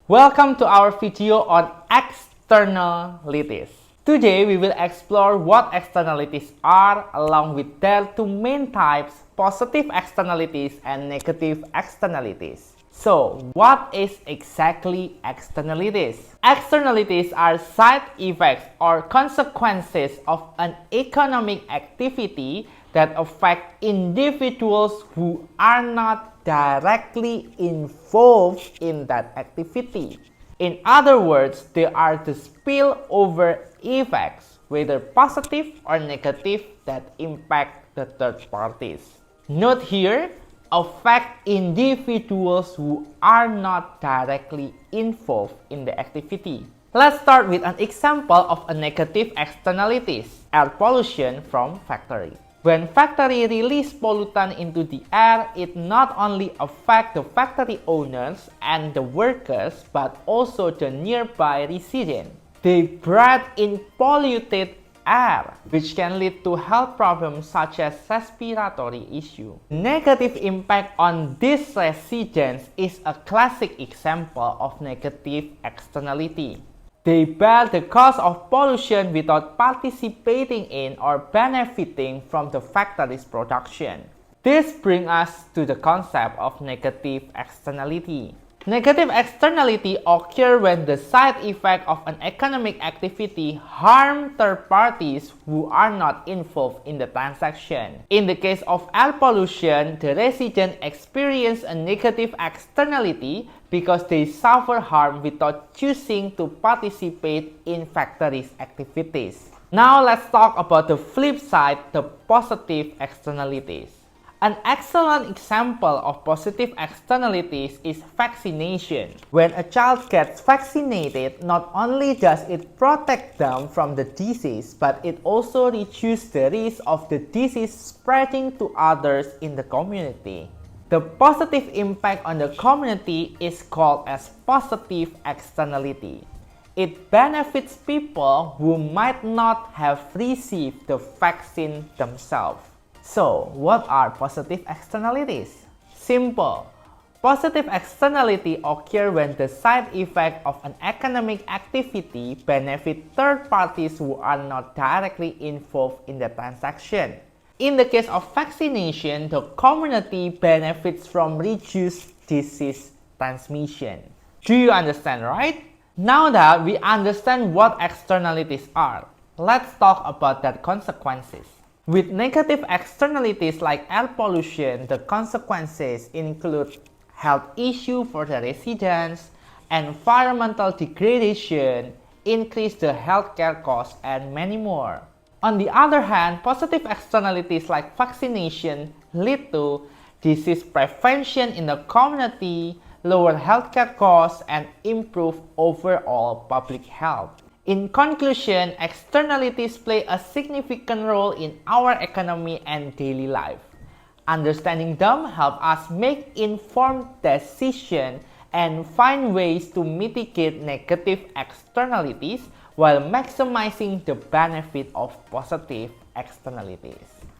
Welcome to our video on externalities. Today we will explore what externalities are along with their two main types, positive externalities and negative externalities. So, what is exactly externalities? Externalities are side effects or consequences of an economic activity that affect individuals who are not directly involved in that activity. In other words, they are the spillover effects, whether positive or negative, that impact the third parties. Note here, affect individuals who are not directly involved in the activity. Let's start with an example of a negative externalities, air pollution from factory. When factory release pollutant into the air, it not only affects the factory owners and the workers, but also the nearby residents. They breathe in polluted air, which can lead to health problems such as respiratory issue. Negative impact on these residents is a classic example of negative externality. They bear the cost of pollution without participating in or benefiting from the factory's production. This brings us to the concept of negative externality. Negative externality occur when the side effect of an economic activity harm third parties who are not involved in the transaction. In the case of air pollution, the resident experience a negative externality because they suffer harm without choosing to participate in factory's activities. Now let's talk about the flip side, the positive externalities. An excellent example of positive externalities is vaccination. When a child gets vaccinated, not only does it protect them from the disease, but it also reduces the risk of the disease spreading to others in the community. The positive impact on the community is called as positive externality. It benefits people who might not have received the vaccine themselves. So, what are positive externalities? Simple. Positive externality occur when the side effect of an economic activity benefit third parties who are not directly involved in the transaction. In the case of vaccination, the community benefits from reduced disease transmission. Do you understand, right? Now that we understand what externalities are, let's talk about their consequences. With negative externalities like air pollution, the consequences include health issues for the residents, environmental degradation, increase the healthcare costs, and many more. On the other hand, positive externalities like vaccination lead to disease prevention in the community, lower healthcare costs, and improve overall public health. In conclusion, externalities play a significant role in our economy and daily life. Understanding them helps us make informed decisions and find ways to mitigate negative externalities while maximizing the benefit of positive externalities.